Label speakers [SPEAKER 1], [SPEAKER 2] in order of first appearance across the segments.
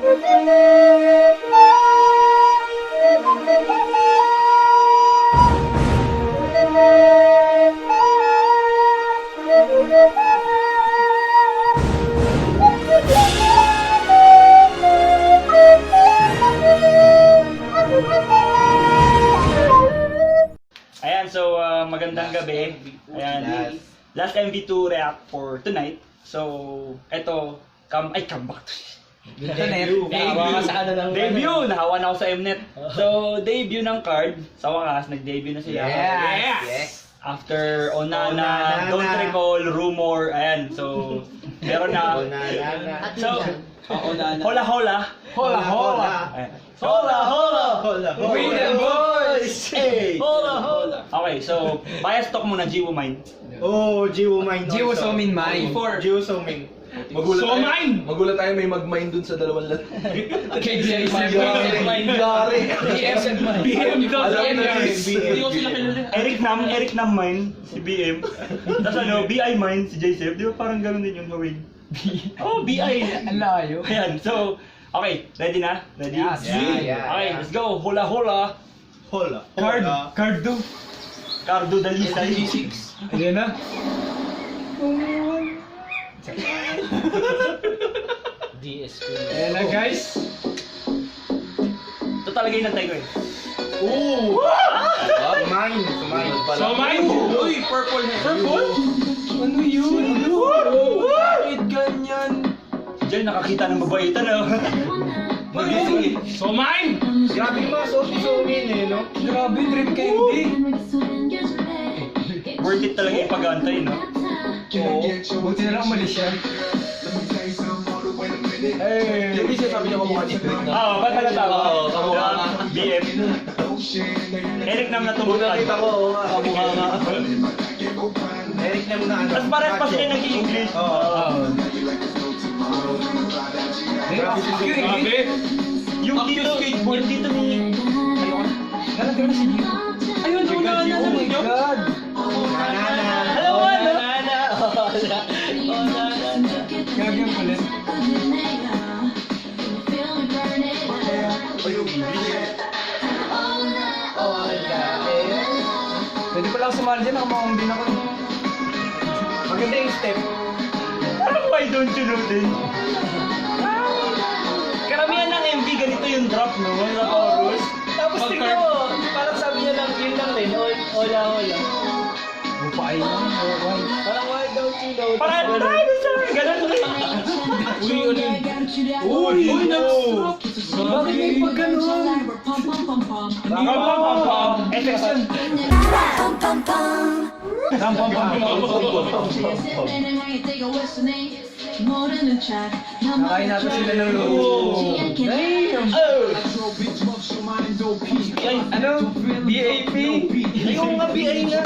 [SPEAKER 1] Ayan, so magandang gabi. Ayan, last MV2 react for tonight. So, eto, come back to
[SPEAKER 2] Debut.
[SPEAKER 1] Debut! Nahawa na ako sa Mnet. So, debut ng Card. Sa wakas, nag-debut na sila.
[SPEAKER 2] Yes!
[SPEAKER 1] After Onana, Don't Recall, Rumor, ayan. So, meron na. So, Hola Hola.
[SPEAKER 2] Hola, hola!
[SPEAKER 1] Ayan. Hola Hola!
[SPEAKER 2] We the boys!
[SPEAKER 1] Hey!
[SPEAKER 2] Hola, hola!
[SPEAKER 1] Okay, so, bias talk muna, Jiwo Mine.
[SPEAKER 3] Oh, Jiwo Mine.
[SPEAKER 2] Jiwo Somin Mine.
[SPEAKER 3] Jiwo Somin.
[SPEAKER 4] Magulat tayo may mag-mine dun sa dalawang lang.
[SPEAKER 2] KJ
[SPEAKER 4] Gary.
[SPEAKER 1] Eric Nam Mine, si BM. Tapos ano, BI Mine, si J-Sef. Di ba parang gano'n din yung gawin? Oh, BI.
[SPEAKER 2] Ang layo.
[SPEAKER 1] Ayan, so, okay, ready na? Ready?
[SPEAKER 2] Yes.
[SPEAKER 3] Yeah.
[SPEAKER 1] Okay, let's go. Hola Hola.
[SPEAKER 3] Hola.
[SPEAKER 1] Cardo Dalisay.
[SPEAKER 2] Ayan na. Ayan na guys.
[SPEAKER 1] Ito talaga yung nantay ko eh.
[SPEAKER 3] Ooh! Mine.
[SPEAKER 4] So mine!
[SPEAKER 1] Uy, purple hair. Purple?
[SPEAKER 2] Ano yun? Bakit ganyan?
[SPEAKER 1] Diyan nakakita ng babaitan oh. Nagising eh.
[SPEAKER 4] So mine!
[SPEAKER 3] Grabe yung mga Somin eh, no?
[SPEAKER 2] Grabe, trip candy.
[SPEAKER 1] Worth it talaga yung pag-aantay, no?
[SPEAKER 2] Oo. Buti na lang umalis siya. Hey!
[SPEAKER 4] Hindi siya sabi niya kamukha ni Greg na.
[SPEAKER 1] Oo, ba't halata ko?
[SPEAKER 4] Oo, kamukha nga.
[SPEAKER 1] BM. Eric Nam na tumutad.
[SPEAKER 4] Nakita ko, oo nga, kamukha nga.
[SPEAKER 3] Eric na muna ano.
[SPEAKER 1] Tapos parang pa sila nag-i-English.
[SPEAKER 2] Oo.
[SPEAKER 4] Grabe!
[SPEAKER 1] Yung dito ni...
[SPEAKER 2] Nalagyan na si Gio. Ayun, wala na. Oh my God!
[SPEAKER 1] Alam mo, ano?
[SPEAKER 2] Grabe yung kulit. Pwede pala ako sumali dyan, nakamahong din ako.
[SPEAKER 3] Maganda yung step.
[SPEAKER 1] Parang why don't you know din? Karamihan ng MV ganito yung drop, no? Sa chorus.
[SPEAKER 3] Tapos tingnan mo, parang sabi niya lang, yun lang din. Hola.
[SPEAKER 2] Bupay lang, bupay.
[SPEAKER 3] Parang why don't you know?
[SPEAKER 1] Parang, ganun ulit.
[SPEAKER 3] Uy, no!
[SPEAKER 2] Bakit may pag gano'n?
[SPEAKER 1] FX yun.
[SPEAKER 2] Nakain natin sila ng lolo. Ano? BAP?
[SPEAKER 1] Yung mga BI na.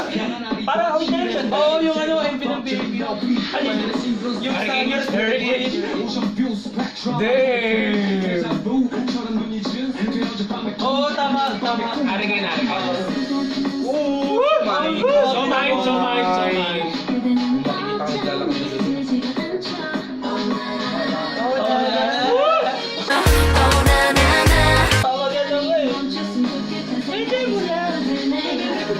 [SPEAKER 1] Parang awit na lang siya.
[SPEAKER 2] Oo, yung ano, MP ng BAP.
[SPEAKER 1] Yung standard 38.
[SPEAKER 2] Damn!
[SPEAKER 1] Oo, tama.
[SPEAKER 4] Ari kayo na,
[SPEAKER 1] Oo!
[SPEAKER 4] So mine.
[SPEAKER 3] Makikita ko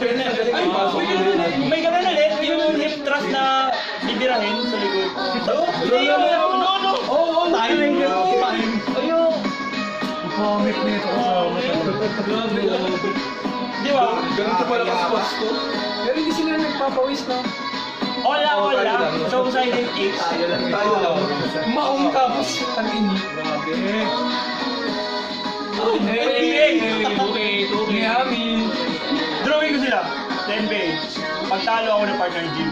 [SPEAKER 3] naglalakad na dito.
[SPEAKER 1] May ganun ulit, yung hip thrust na bibirahin sa likod. No. Oo, tayo na yung time. Ayun.
[SPEAKER 2] Pamit na ito kasama talaga.
[SPEAKER 1] Di ba?
[SPEAKER 4] Ganito pala ka-spots to.
[SPEAKER 2] Pero hindi sila nagpapawis na.
[SPEAKER 1] Wala. So, silent X.
[SPEAKER 4] Tayo lang.
[SPEAKER 2] Maong tapos tangin.
[SPEAKER 4] Grabe.
[SPEAKER 1] Hey!
[SPEAKER 2] Miami.
[SPEAKER 1] Drawing ko sila. 10 page. Pagtalo ako ng partner ng Jim.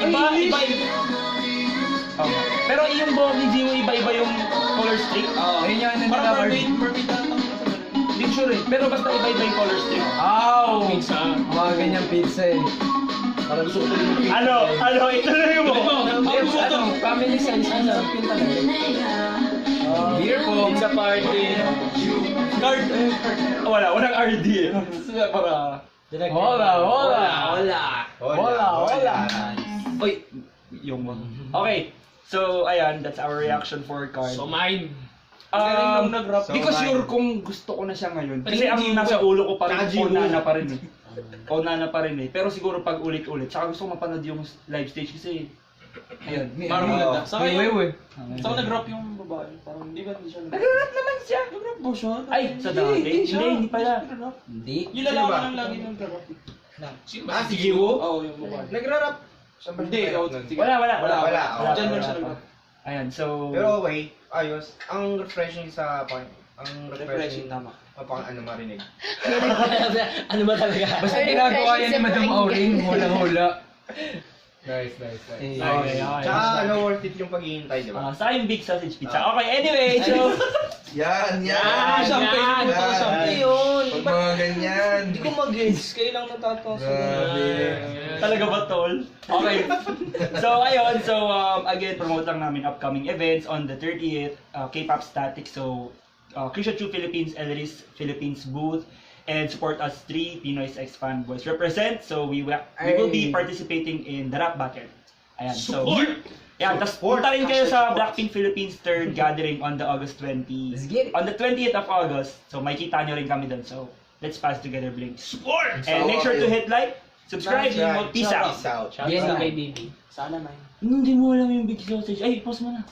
[SPEAKER 1] Iba. Pero yung buhok ni Jimo, iba-iba yung color streak.
[SPEAKER 2] Ayun yung ano nila,
[SPEAKER 1] Parang
[SPEAKER 2] Barbie.
[SPEAKER 1] mermaid Hindi sure eh. Pero basta iba-iba yung color streak.
[SPEAKER 2] Ow!
[SPEAKER 4] Pizza.
[SPEAKER 2] Mga ganyang pizza eh.
[SPEAKER 4] Parang gusto ko din yung pizza.
[SPEAKER 1] Ano, ituloy mo.
[SPEAKER 2] Ano, family size, ano, pinta na. Beer po.
[SPEAKER 4] Pizza party.
[SPEAKER 1] Card. Walang RD eh. Para...
[SPEAKER 2] Hola.
[SPEAKER 4] Hola.
[SPEAKER 1] Uy, yung okay. So ayan, that's our reaction for card.
[SPEAKER 3] So mine.
[SPEAKER 1] Nag-rap. Di ko sure kung gusto ko na siya ngayon. Kasi ang nasa ulo ko pa rin, Onana pa rin eh. Onana pa rin eh. Pero siguro pag ulit-ulit. Saka gusto ko mapanood yung live stage kasi ayun, parang maganda.
[SPEAKER 3] Sa akin,
[SPEAKER 1] So
[SPEAKER 3] nag-rap yung babae. Parang hindi siya
[SPEAKER 1] nag-rap naman siya.
[SPEAKER 3] nag-rap ba siya?
[SPEAKER 1] Ay, sa dati? Hindi pala.
[SPEAKER 2] Hindi.
[SPEAKER 3] Yung lalaki lang lagi nag-rap.
[SPEAKER 4] Sino ba? Si Jiwo?
[SPEAKER 3] Oo, yung babae.
[SPEAKER 4] Nagra-rap.
[SPEAKER 3] Hindi,
[SPEAKER 1] Wala.
[SPEAKER 3] Diyan lang siya nag-rap.
[SPEAKER 1] Ayan, so
[SPEAKER 5] Pero okay, ayos. Ang refreshing sa ang refreshing
[SPEAKER 3] tama.
[SPEAKER 5] mapang ano marinig.
[SPEAKER 3] Ano ba talaga?
[SPEAKER 2] Basta ginagawa yan ni Madam Auring, hula-hula.
[SPEAKER 5] Nice.
[SPEAKER 1] okay.
[SPEAKER 5] Tsaka ano worth it yung paghihintay, di ba?
[SPEAKER 1] Sa yung big sausage pizza. Okay, anyway, so
[SPEAKER 4] Yan!
[SPEAKER 3] Champagne mo to, champagne yun.
[SPEAKER 4] Pag mga ganyan.
[SPEAKER 3] Hindi ko mag-gets. Kayo lang natatawa sa
[SPEAKER 1] talaga ba tol? Okay. So ayun, so again promote lang namin upcoming events on the 30th K-pop Static. So Krisha Chu Philippines, Elris Philippines booth, and support us 3 Pinoy's X Fanboys represent. So we will be participating in the rap battle. Ayan, so yeah, tapos punta rin kayo sa Blackpink Philippines 3rd gathering on the August 20.
[SPEAKER 2] Let's get it.
[SPEAKER 1] On the 20th of August. So makikita nyo rin kami doon. So let's pass together Blink. Support! And make sure to hit like, subscribe, and peace out.
[SPEAKER 5] Peace out.
[SPEAKER 2] Yes,
[SPEAKER 3] Shoutout
[SPEAKER 2] kay
[SPEAKER 3] kay Bibi. Sana man.
[SPEAKER 1] Hindi mo alam yung big sausage. Ay, pause mo na.